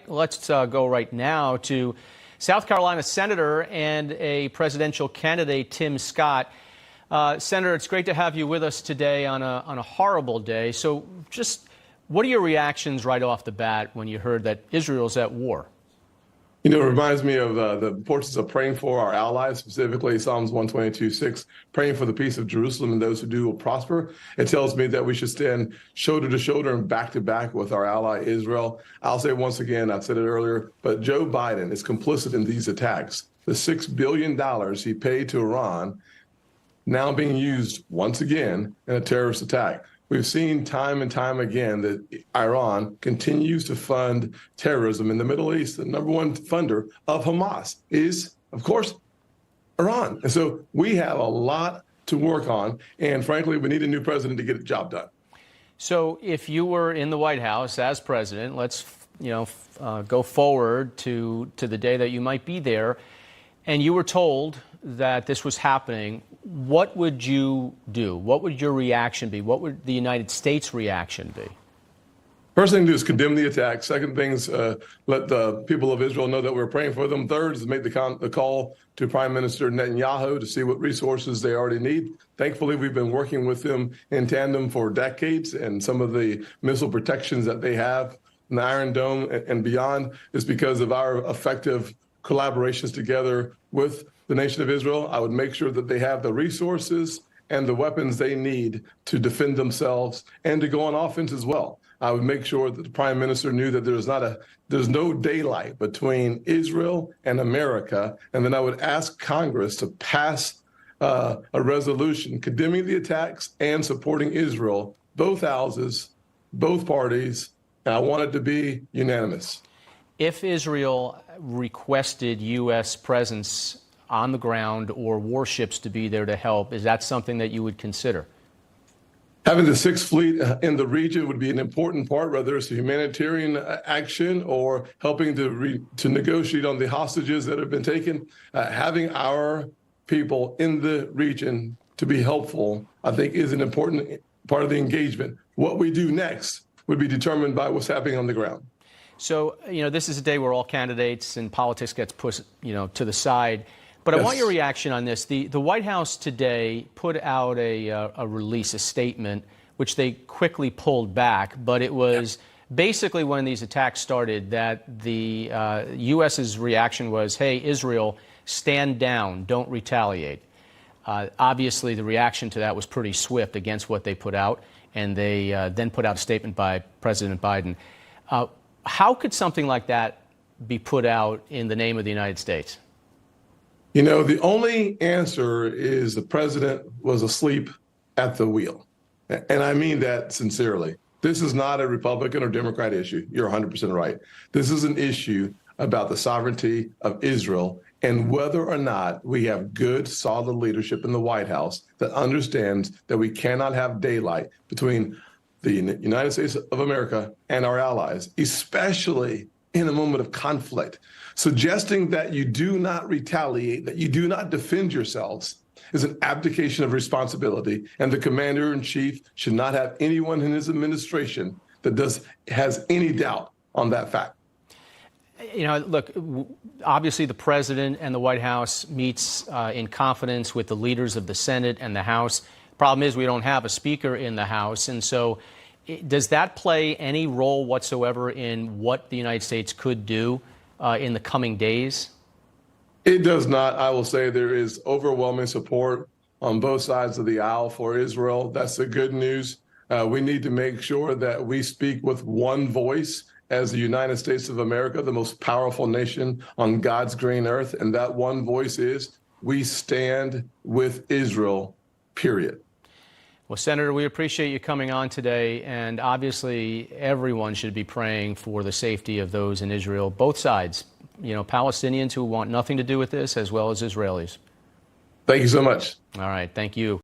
Let's go right now to South Carolina Senator and a presidential candidate, Tim Scott. Senator, it's great to have you with us today on a horrible day. So just what are your reactions right off the bat when you heard that Israel's at war? You know, it reminds me of the importance of praying for our allies, specifically Psalms 122:6, praying for the peace of Jerusalem and those who do will prosper. It tells me that we should stand shoulder to shoulder and back to back with our ally Israel. I'll say once again, I've said it earlier, but Joe Biden is complicit in these attacks. The $6 billion he paid to Iran now being used once again in a terrorist attack. We've seen time and time again that Iran continues to fund terrorism in the Middle East. The number one funder of Hamas is, of course, Iran. And so we have a lot to work on. And frankly, we need a new president to get the job done. So if you were in the White House as president, let's go forward to the day that you might be there, and you were told that this was happening, what would you do? What would your reaction be? What would the United States' reaction be? First thing to do is condemn the attack. Second thing is let the people of Israel know that we're praying for them. Third is make the call to Prime Minister Netanyahu to see what resources they already need. Thankfully, we've been working with them in tandem for decades, and some of the missile protections that they have in the Iron Dome and beyond is because of our effective collaborations together with the nation of Israel. I would make sure that they have the resources and the weapons they need to defend themselves and to go on offense as well. I would make sure that the prime minister knew that there's no daylight between Israel and America. And then I would ask Congress to pass a resolution condemning the attacks and supporting Israel, both houses, both parties. And I want it to be unanimous. If Israel requested U.S. presence on the ground or warships to be there to help, is that something that you would consider? Having the Sixth Fleet in the region would be an important part, whether it's a humanitarian action or helping to negotiate on the hostages that have been taken. Having our people in the region to be helpful, I think, is an important part of the engagement. What we do next would be determined by what's happening on the ground. So, this is a day where all candidates and politics gets pushed, to the side. But yes. I want your reaction on this. The White House today put out a release, a statement, which they quickly pulled back. But it was basically when these attacks started that the U.S.'s reaction was, hey, Israel, stand down, don't retaliate. Obviously, the reaction to that was pretty swift against what they put out. And they then put out a statement by President Biden. How could something like that be put out in the name of the United States? The only answer is the president was asleep at the wheel. And I mean that sincerely. This is not a Republican or Democrat issue. You're 100% right. This is an issue about the sovereignty of Israel and whether or not we have good, solid leadership in the White House that understands that we cannot have daylight between the United States of America and our allies, especially in a moment of conflict. Suggesting that you do not retaliate, that you do not defend yourselves is an abdication of responsibility, and the commander-in-chief should not have anyone in his administration that has any doubt on that fact. Look, obviously the president and the White House meets in confidence with the leaders of the Senate and the House. Problem is we don't have a speaker in the House, and so does that play any role whatsoever in what the United States could do in the coming days? It does not. I will say there is overwhelming support on both sides of the aisle for Israel. That's the good news. We need to make sure that we speak with one voice as the United States of America, the most powerful nation on God's green earth. And that one voice is we stand with Israel, period. Well, Senator, we appreciate you coming on today, and obviously everyone should be praying for the safety of those in Israel, both sides, Palestinians who want nothing to do with this, as well as Israelis. Thank you so much. All right, thank you.